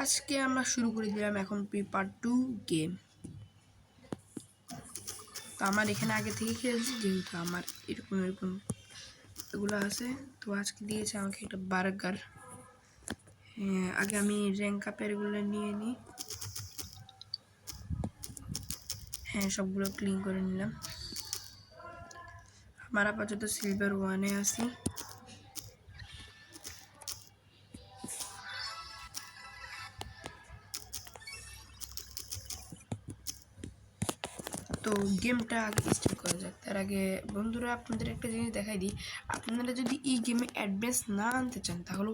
আজকে আমরা শুরু করে দিলাম এখন পেপার 2 গেম। তো আমার এখানে আগে থেকে খেলছি, যেহেতু আমার এরকম এগুলো আছে। তো আজকে দিয়েছে আমাকে একটা বার্গার। আগে আমি র্যাঙ্ক আপের এগুলো নিয়ে নিই। হ্যাঁ, সবগুলো ক্লিন করে নিলাম। আমার আপাতত সিলভার 1-এ আছি। তো গেমটা আগে স্টার্ট করা যাক। তার আগে বন্ধুরা আপনাদের একটা জিনিস দেখাই দিই, আপনারা যদি এই গেমে অ্যাডভান্স না আনতে চান তাহলে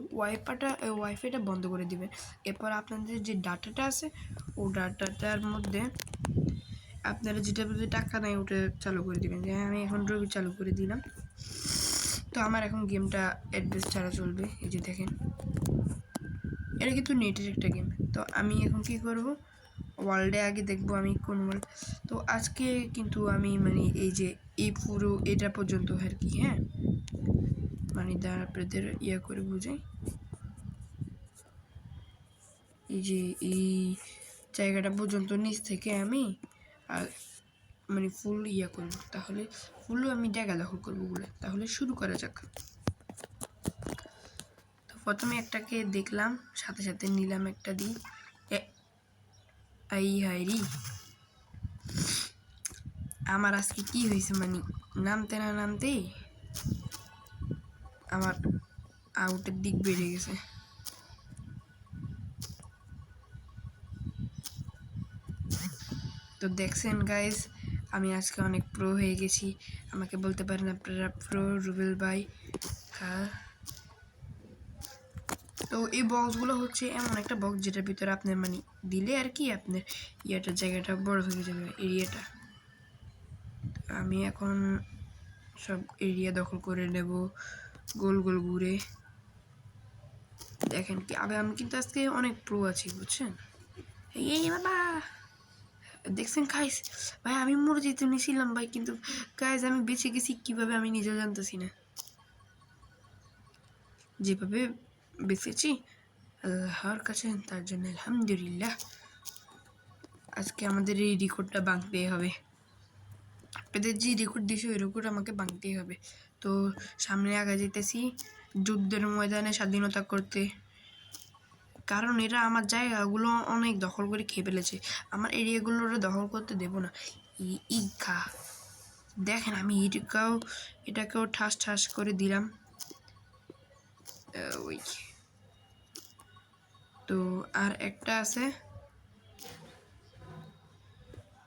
ওয়াইফাইটা বন্ধ করে দিবেন। এরপর আপনাদের যে ডাটাটা আছে ও ডাটাটার মধ্যে আপনারা যেটা বলতে টাকা নেয় ওটা চালু করে দিবেন। যে আমি এখন রবি চালু করে দিলাম। তো আমার এখন গেমটা অ্যাডভান্স ছাড়া চলবে। এই যে দেখেন, এটা কিন্তু নেটের একটা গেম। তো আমি এখন কি করব, ওয়ার্ল্ডে আগে দেখবো আমি কোন ওয়ার্ল্ড। তো আজকে কিন্তু আমি মানে এই পুরো এটা পর্যন্ত আর কি, হ্যাঁ মানে আপনাদের করে বুঝাই। এই যে এই জায়গাটা পর্যন্ত নিচ থেকে আমি মানে ফুল করব, তাহলে ফুলও আমি জায়গা দখল করবো বলে। তাহলে শুরু করা যাক। তো প্রথমে একটাকে দেখলাম, সাথে সাথে নিলাম একটা দিই। হাইরি আমার আজকে কি হয়েছে, মানে নামতে না নামতেই আমার আউটের দিক বেড়ে গেছে। তো দেখছেন গাইজ, আমি আজকে অনেক প্রো হয়ে গেছি। আমাকে বলতে পারেন আপনারা প্রো রুবেল ভাই। হ্যাঁ, তো এই বক্সগুলো হচ্ছে এমন একটা বক্স যেটার ভিতরে আপনার মানে দিলে আর কি আপনার জায়গাটা বড় হয়ে যাবে, এরিয়াটা। আমি এখন সব এরিয়া দখল করে নেব গোল গোল ঘুরে। দেখেন কি আমি কিন্তু আজকে অনেক প্রো আছি, বুঝছেন? এই বাবা দেখছেন খাইস ভাই, আমি মরে যেতে নিয়েছিলাম ভাই, কিন্তু গাইজ আমি বেঁচে গেছি কিভাবে আমি নিজেও জানতেছি না। যেভাবে বেঁচেছি আল্লাহর কাছে, তার জন্য আলহামদুলিল্লাহ। আজকে আমাদের এই রেকর্ডটা ভাঙতেই হবে। আপনাদের যে রেকর্ড দিয়েছে ওই রেকর্ড আমাকে ভাঙতেই হবে। তো সামনে আগে যেতেছি যুদ্ধের ময়দানে স্বাধীনতা করতে, কারণ এরা আমার জায়গাগুলো অনেক দখল করে খেয়ে ফেলেছে। আমার এরিয়াগুলো ওরা দখল করতে দেবো না। ইখা দেখেন, আমি এটাকেও ঠাস ঠাস করে দিলাম। ওই তো আর একটা আছে।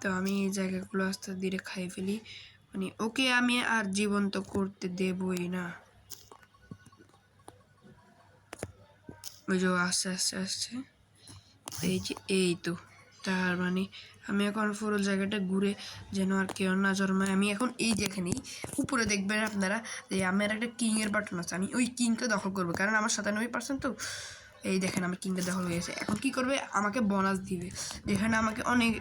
তো আমি এই জায়গাগুলো আস্তে ধীরে খাই ফেলি, মানে ওকে আমি আর জীবন্ত করতে দেবই না। ওই যে আস্তে আস্তে আসছে, এই তো তার মানে আমি এখন পুরো জায়গাটা ঘুরে যেন আর কেউ না জন্মায়। আমি এখন এই যেখানেই উপরে দেখবেন আপনারা যে আমার একটা কিংয়ের বাটন আছে, আমি ওই কিংটা দখল করবো, কারণ আমার 97%। তো এই দেখেন আমার কিংটা দখল হয়ে গেছে। এখন কি করবে, আমাকে বোনাস দিবে, যেখানে আমাকে অনেক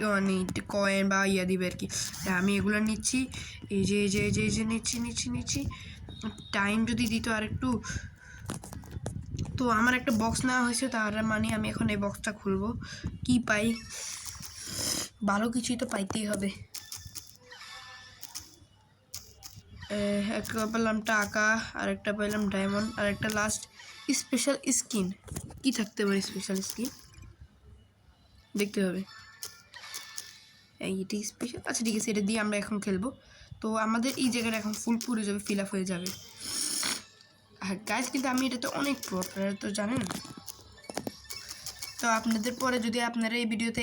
কয়েন বা দিবে আর কি। আমি এগুলো নিচ্ছি, এই যে নিচ্ছি। টাইম যদি দিত আর একটু। তো আমার একটা বক্স নেওয়া হয়েছে, তার মানে আমি এখন এই বক্সটা খুলবো। কি পাই, ভালো কিছুই তো পাইতেই হবে। একটা পেলাম টাকা, আর একটা পেলাম ডায়মন্ড, আর একটা লাস্ট স্পেশাল স্কিন। কি থাকতে পারে স্পেশাল স্কিন, দেখতে হবে। এইটি স্পেশাল, আচ্ছা ঠিক আছে, এটা দিয়ে আমরা এখন খেলবো। তো আমাদের এই জায়গাটা এখন ফুল পুরো যাবে, ফিল আপ হয়ে যাবে। হ্যাঁ গাইজ, কিন্তু আমি এটা তো অনেক প্রো, আপনারা তো জানেন। তো আপনাদের পরে যদি আপনারা এই ভিডিওতে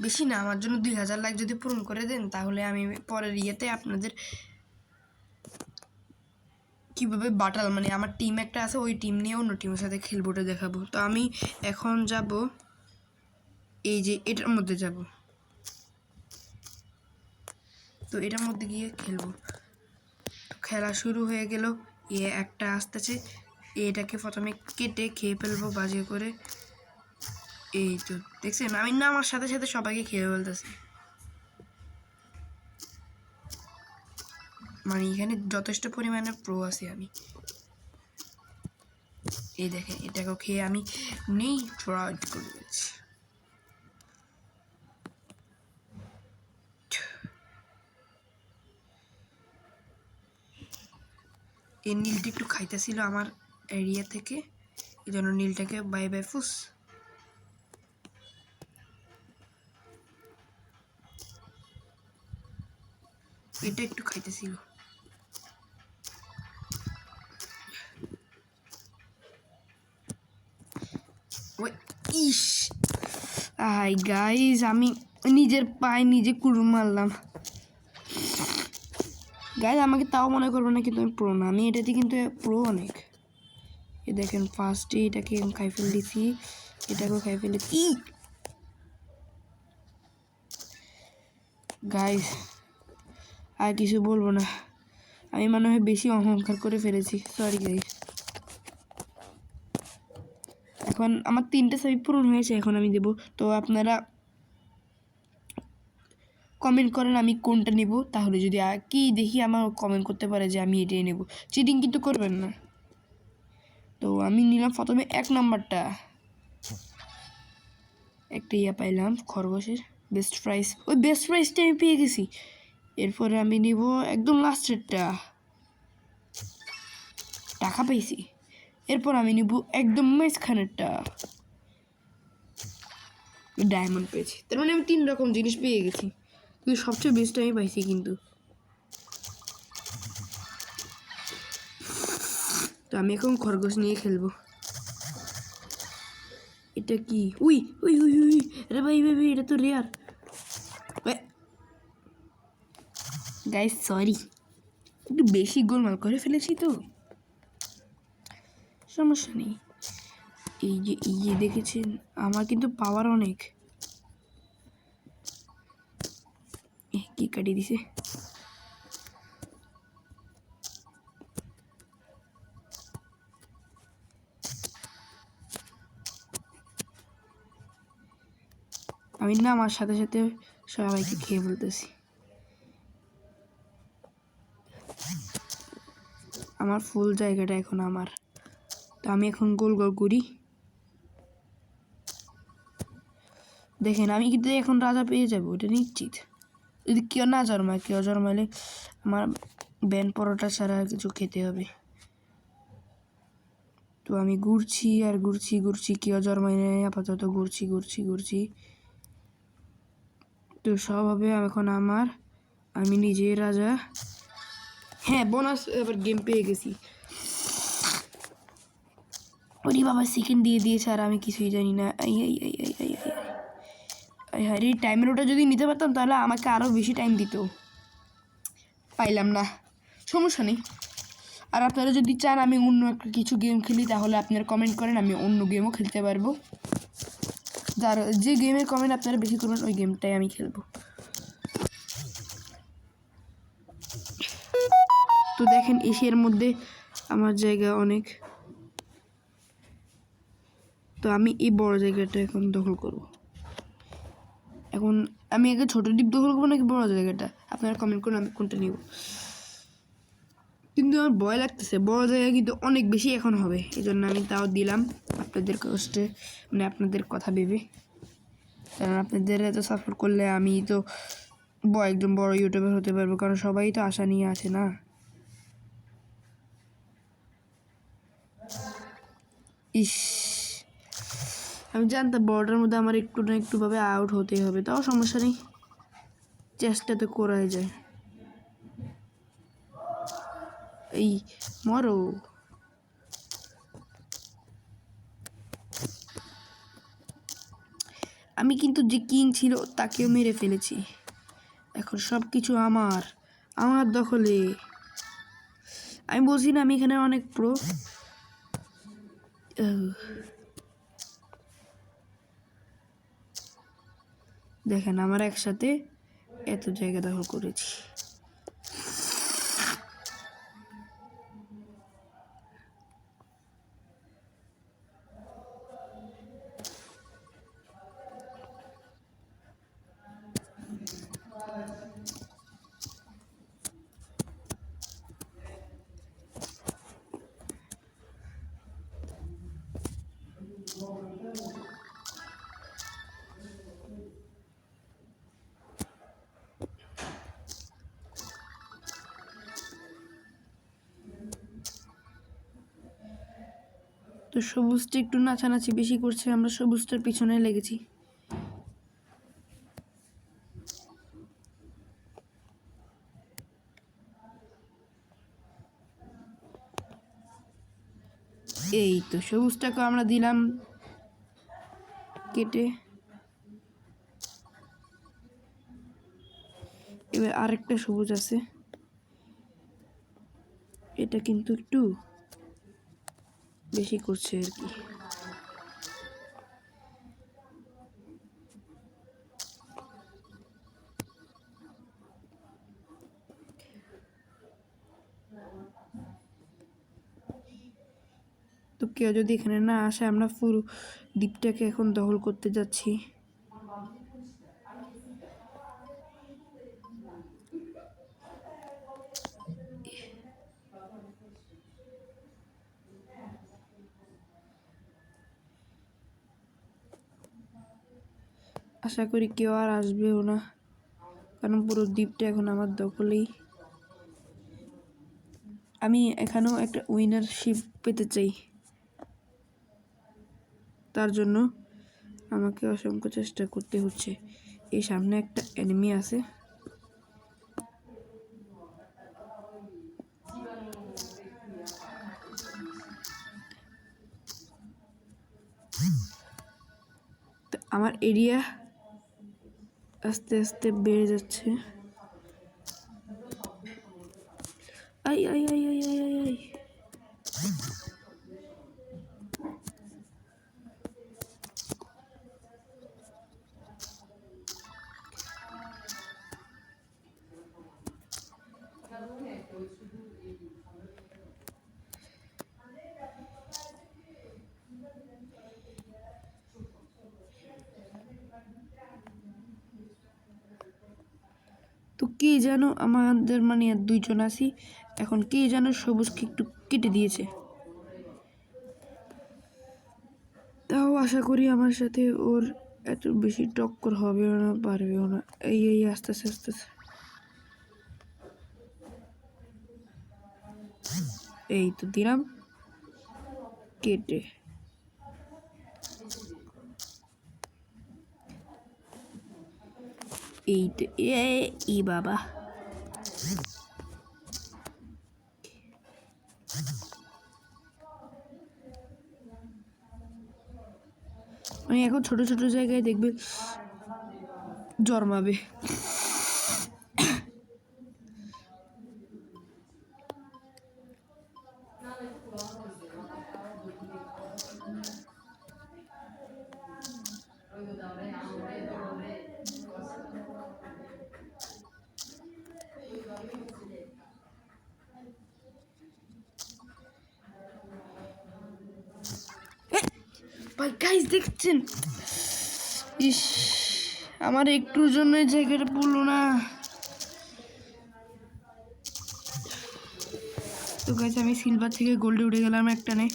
বেশি না, আমার জন্য 2000 লাইক যদি পূরণ করে দেন, তাহলে আমি পরের আপনাদের কীভাবে বাটাল মানে আমার টিম একটা আছে, ওই টিম নিয়ে অন্য টিমের সাথে খেলবো ওটা দেখাবো। তো আমি এখন যাব এই যে এটার মধ্যে যাব, তো এটার মধ্যে গিয়ে খেলবো। তো খেলা শুরু হয়ে গেল। একটা আসতেছে, এটাকে প্রথমে কেটে খেয়ে ফেলবো বাজে করে। এই তো দেখছেন, আমি না আমার সাথে সাথে সবাইকে খেয়ে ফেলতেছি। মানে এখানে যথেষ্ট পরিমাণে প্রো আছি আমি। এই দেখেন এটাকেও খেয়ে আমি নিউট্রাইট করে দিয়েছি। এই নীলটা একটু খাইতেছিল আমার এরিয়া থেকে, এই জন্য নীলটাকে বাই বাই ফুস। এটা একটু খাইতেছিল। ইস আই গাইজ, আমি নিজের পায়ে নিজে কুড়ুল মারলাম। গাইজ আমাকে তাও মনে করবে না, কিন্তু আমি প্রো না, আমি এটাতে কিন্তু প্রো অনেক। এ দেখেন ফার্স্টে এটাকে খাই ফেল দিছি, এটাকেও খাই ফেলেছি। গাইজ আর কিছু বলবো না, আমি মনে হয় বেশি অহংকার করে ফেলেছি, সরি গাইজ। এখন আমার 3টে সাবি পূরণ হয়েছে, এখন আমি দেবো। তো আপনারা কমেন্ট করেন আমি কোনটা নেব, তাহলে যদি কি দেখি আমার কমেন্ট করতে পারে যে আমি এটাই নেব, চিটিং কিন্তু করবেন না। তো আমি নিলাম প্রথমে 1 নাম্বারটা, একটা ইয়া পাইলাম খরগোশের বেস্ট প্রাইস, ওই বেস্ট প্রাইসটা আমি পেয়ে গেছি। এরপরে আমি নিব একদম লাস্টেরটা, টাকা পেয়েছি। এরপর আমি নিব একদম মাঝখানেরটা, ডায়মন্ড পেয়েছি। তার মানে আমি 3 রকম জিনিস পেয়ে গেছি, কিন্তু সবচেয়ে বেস্ট আমি পাইছি। কিন্তু তো আমি এখন খরগোশ নিয়ে খেলবো। এটা কি? উই উই উই উই, আরে ভাই ভাই ভাই, এটা তো রেয়ার। গাইস সরি, একটু বেশি গোলমাল করে ফেলেছি, তো সমস্যা নেই। এই যে দেখেছেন আমার কিন্তু পাওয়ার অনেক। কি কাটিয়ে দিছে। আমি না আমার সাথে সাথে সবাইকে খেয়ে বলতেছি। আমার ফুল জায়গাটা এখন আমার, তো আমি এখন গোল গোল করি। দেখেন আমি কিন্তু এখন রাজা পেয়ে যাবো, এটা নিশ্চিত। যদি কেউ না জন্মায়, কেউ জন্মালে আমার ব্যান পরোটা ছাড়া আর কিছু খেতে হবে। তো আমি ঘুরছি আর ঘুরছি ঘুরছি, কেউ জন্মায় নেই, আপাতত ঘুরছি ঘুরছি ঘুরছি। তো সব হবে এখন আমার, আমি নিজেই রাজা। হ্যাঁ বোনাস, এবার গেম পেয়ে গেছি। ওরে বাবা সেকেন্ড দিয়ে দিয়েছে আর আমি কিছুই জানি না। আরে টাইমের ওটা যদি নিতে পারতাম তাহলে আমাকে আরও বেশি টাইম দিত, পাইলাম না, সমস্যা নেই। আর আপনারা যদি চান আমি অন্য একটা কিছু গেম খেলি, তাহলে আপনারা কমেন্ট করেন, আমি অন্য গেমও খেলতে পারবো। যার যে গেমের কমেন্ট আপনারা বেশি করবেন ওই গেমটাই আমি খেলবো। তো দেখেন এশিয়ার মধ্যে আমার জায়গা অনেক, তো আমি এই বড় জায়গাটা এখন দখল করব। এখন আমি আগে ছোট দ্বীপ দখল করবো নাকি বড় জায়গাটা, আপনারা কমেন্ট করুন আমি কোনটা নিব। কিন্তু আমার ভয় লাগতেছে, বড় জায়গা কিন্তু অনেক বেশি এখন হবে, এই জন্য আমি তাও দিলাম আপনাদের কষ্টে, মানে আপনাদের কথা ভেবে। কারণ আপনাদের এত সাপোর্ট করলে আমি তো একদম বড় ইউটিউবার হতে পারবো, কারণ সবাই তো আশা নিয়ে আসে না। ইস আমি জানতাম বড়টার মধ্যে আমার একটু না একটুভাবে আউট হতেই হবে, তাও সমস্যা নেই, চেষ্টা তো করাই যায়। এই মরো, আমি কিন্তু যে কিং ছিল তাকেও মেরে ফেলেছি, এখন সব কিছু আমার আমার দখলে। আমি বলছি না আমি এখানে অনেক প্রো। দেখেন আমরা একসাথে এত জায়গা দখল করেছি। তো সবুজটা একটু নাচানাচি বেশি করছে, আমরা সবুজটার পিছনে লেগেছি। এই তো সবুজটাকে আমরা দিলাম কেটে। এবার আরেকটা সবুজ আছে, এটা কিন্তু একটু বেশি করছে আর কি। তো কেউ যদি এখানে না আসে, আমরা পুরো দ্বীপটাকে এখন দখল করতে যাচ্ছি। আশা করি কেউ আর আসবেও না, কারণ পুরো দ্বীপটা এখন আমার দখলেই। আমি এখানেও একটা উইনারশিপ পেতে চাই, তার জন্য আমাকে অসংখ্য চেষ্টা করতে হচ্ছে। এই সামনে একটা এনিমি আছে, আমার এরিয়া আস্তে আস্তে বেড়ে যাচ্ছে। I I I I I I I তো কে যেন আমাদের মানে দুইজন আছি এখন, কে যেন সবুজকে একটু কেটে দিয়েছে। তাও আশা করি আমার সাথে ওর এত বেশি টক্কর হবেও না, পারবেও না। এই এই আস্তে আস্তে আস্তে আস্তে, এই তো দিলাম কেটে। এই তো এই বাবা, মানে এখন ছোট ছোট জায়গায় দেখবে জন্মাবে। ভাই গাইস দেখছেন, ইস আমার একটুর জন্য জায়গাটা পড়লো না। তো গাইস আমি সিলভার থেকে গোল্ডে উঠে গেলাম একটা নে।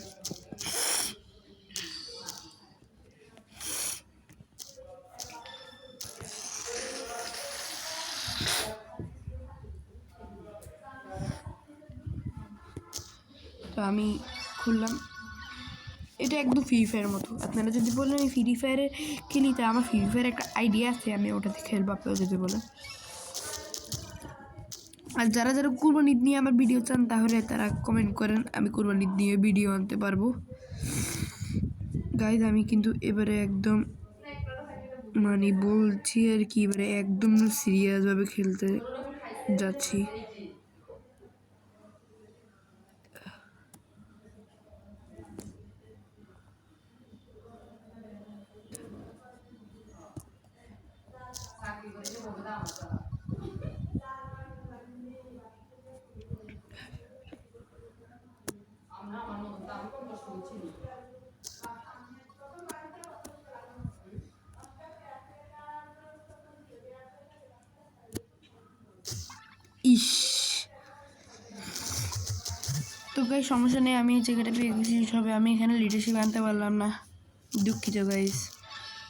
তো আমি খুললাম, এটা একদম ফ্রি ফায়ারের মতো। আপনারা যদি বলেন আমি ফ্রি ফায়ারে খেলি, তা আমার ফ্রি ফায়ার একটা আইডিয়া আছে, আমি ওটাতে খেলবো, আপনারা যদি বলেন। আর যারা যারা কুরবানি ঈদ নিয়ে আমার ভিডিও চান, তাহলে তারা কমেন্ট করেন, আমি কুরবানি ঈদ নিয়ে ভিডিও আনতে পারবো। গাইজ আমি কিন্তু এবারে একদম মানে বলছি আর কি, এবারে একদম সিরিয়াসভাবে খেলতে যাচ্ছি। ইস, তো গাইজ সমস্যা নেই, আমি এই জায়গাটা পেয়ে গেছি সবে। আমি এখানে লিডারশিপ আনতে পারলাম না, দুঃখিত গাইজ।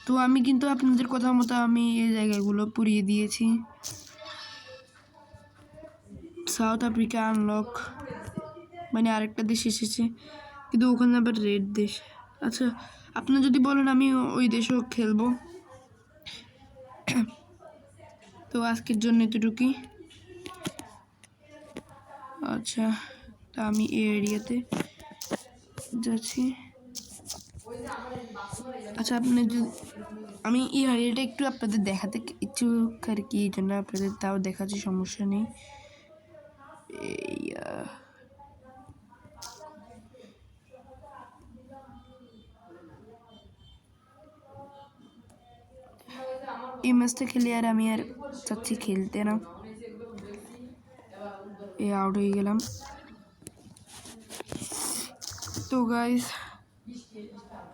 তো আমি কিন্তু আপনাদের কথা মতো আমি এই জায়গাগুলো পুড়িয়ে দিয়েছি। সাউথ আফ্রিকা আনলক, মানে আরেকটা দেশ এসেছে, কিন্তু ওখানে আবার রেড দেশ। আচ্ছা আপনি যদি বলেন আমি ওই দেশেও খেলবো। তো আজকের জন্য এতটুকুই। আচ্ছা তা আমি এই এরিয়াতে যাচ্ছি। আচ্ছা আপনি যদি আমি এই এরিয়াটা একটু আপনাদের দেখাতে ইচ্ছুক আর কি, এই জন্য আপনাদের তাও দেখাচ্ছি, সমস্যা নেই। এই ম্যাচটা খেলে আর আমি আর চাচ্ছি খেলতে না, এই আউট হয়ে গেলাম। তো গাইস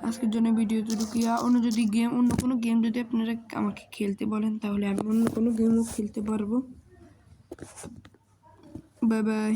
আজকের জন্য ভিডিও এতটুকুই। অন্য কোনো গেম যদি আপনারা আমাকে খেলতে বলেন তাহলে আমি অন্য কোনো গেমও খেলতে পারবো। Bye bye.